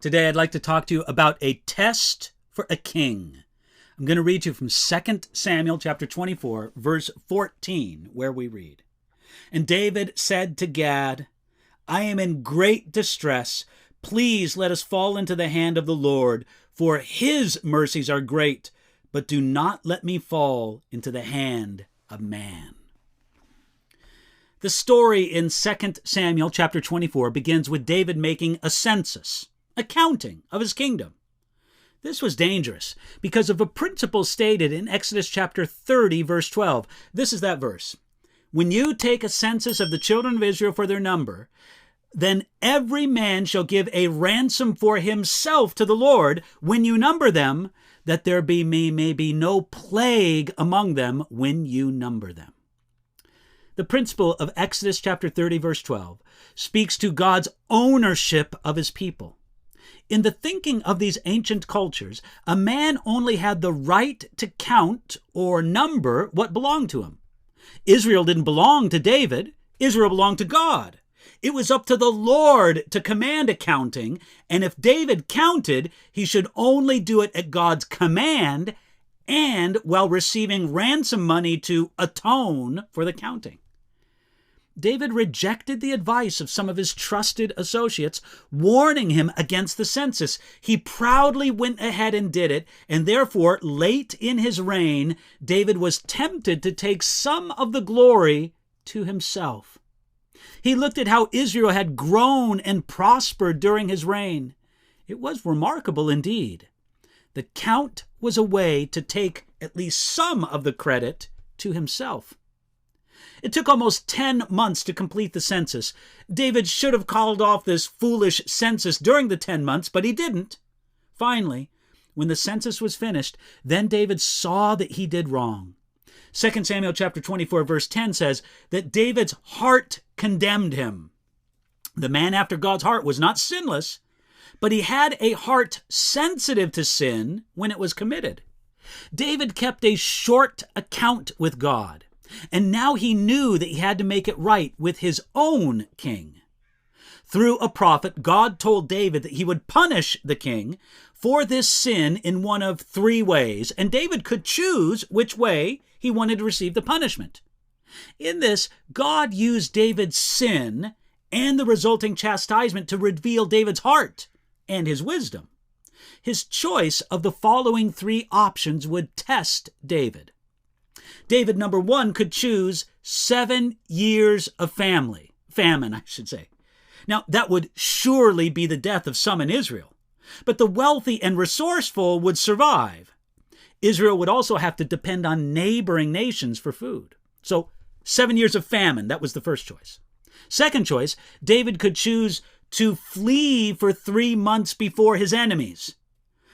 Today I'd like to talk to you about a test for a king. I'm going to read you from 2 Samuel chapter 24, verse 14, where we read, "And David said to Gad, I am in great distress. Please let us fall into the hand of the Lord, for his mercies are great, but do not let me fall into the hand of man." The story in 2 Samuel chapter 24 begins with David making a census, a counting of his kingdom. This was dangerous because of a principle stated in Exodus chapter 30, verse 12. This is that verse. "When you take a census of the children of Israel for their number, then every man shall give a ransom for himself to the Lord when you number them, that there may be no plague among them when you number them." The principle of Exodus chapter 30, verse 12 speaks to God's ownership of his people. In the thinking of these ancient cultures, a man only had the right to count or number what belonged to him. Israel didn't belong to David. Israel belonged to God. It was up to the Lord to command a counting, and if David counted, he should only do it at God's command and while receiving ransom money to atone for the counting. David rejected the advice of some of his trusted associates, warning him against the census. He proudly went ahead and did it, and therefore, late in his reign, David was tempted to take some of the glory to himself. He looked at how Israel had grown and prospered during his reign. It was remarkable indeed. The count was a way to take at least some of the credit to himself. It took almost 10 months to complete the census. David should have called off this foolish census during the 10 months, but he didn't. Finally, when the census was finished, then David saw that he did wrong. 2 Samuel chapter 24, verse 10 says that David's heart condemned him. The man after God's heart was not sinless, but he had a heart sensitive to sin when it was committed. David kept a short account with God, and now he knew that he had to make it right with his own king. Through a prophet, God told David that he would punish the king for this sin in one of 3 ways, and David could choose which way he wanted to receive the punishment. In this, God used David's sin and the resulting chastisement to reveal David's heart and his wisdom. His choice of the following 3 options would test David. David, number 1, could choose 7 years of famine. Now, that would surely be the death of some in Israel, but the wealthy and resourceful would survive. Israel would also have to depend on neighboring nations for food. So 7 years of famine, that was the first choice. Second choice, David could choose to flee for 3 months before his enemies.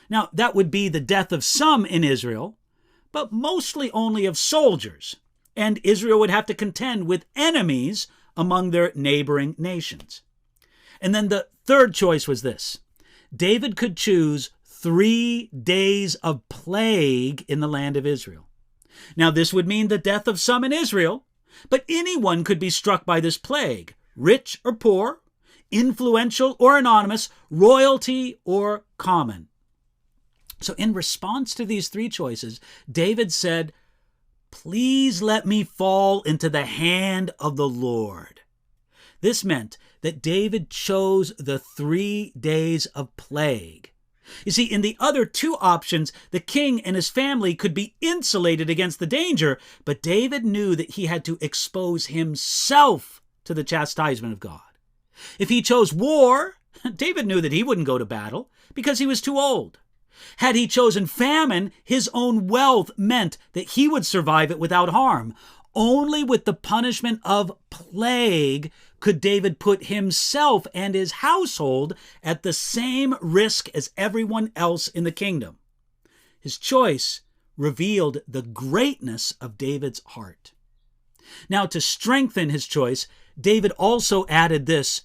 Now, that would be the death of some in Israel, but mostly only of soldiers, and Israel would have to contend with enemies among their neighboring nations. And then the third choice was this. David could choose 3 days of plague in the land of Israel. Now, this would mean the death of some in Israel, but anyone could be struck by this plague, rich or poor, influential or anonymous, royalty or common. So in response to these 3 choices, David said, "Please let me fall into the hand of the Lord." This meant that David chose the 3 days of plague. You see, in the other 2 options, the king and his family could be insulated against the danger, but David knew that he had to expose himself to the chastisement of God. If he chose war, David knew that he wouldn't go to battle because he was too old. Had he chosen famine, his own wealth meant that he would survive it without harm. Only with the punishment of plague could David put himself and his household at the same risk as everyone else in the kingdom. His choice revealed the greatness of David's heart. Now, to strengthen his choice, David also added this,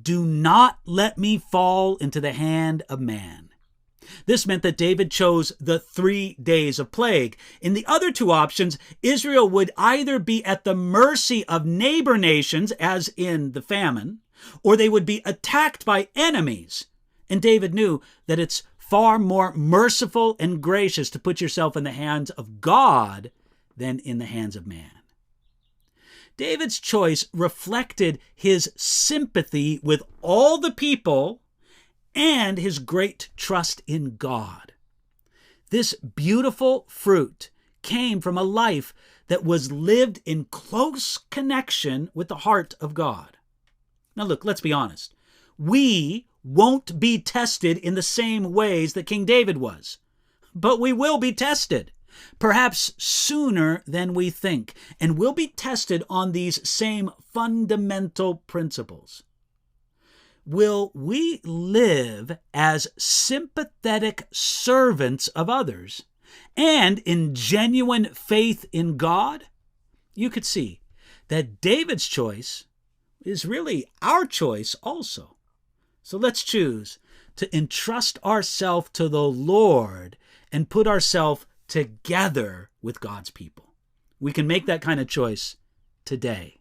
"Do not let me fall into the hand of man." This meant that David chose the 3 days of plague. In the other 2 options, Israel would either be at the mercy of neighbor nations, as in the famine, or they would be attacked by enemies, And David knew that it's far more merciful and gracious to put yourself in the hands of God than in the hands of man. David's choice reflected his sympathy with all the people and his great trust in God. This beautiful fruit came from a life that was lived in close connection with the heart of God. Now look, let's be honest. We won't be tested in the same ways that King David was, but we will be tested, perhaps sooner than we think, and we'll be tested on these same fundamental principles. Will we live as sympathetic servants of others and in genuine faith in God? You could see that David's choice is really our choice also. So let's choose to entrust ourselves to the Lord and put ourselves together with God's people. We can make that kind of choice today.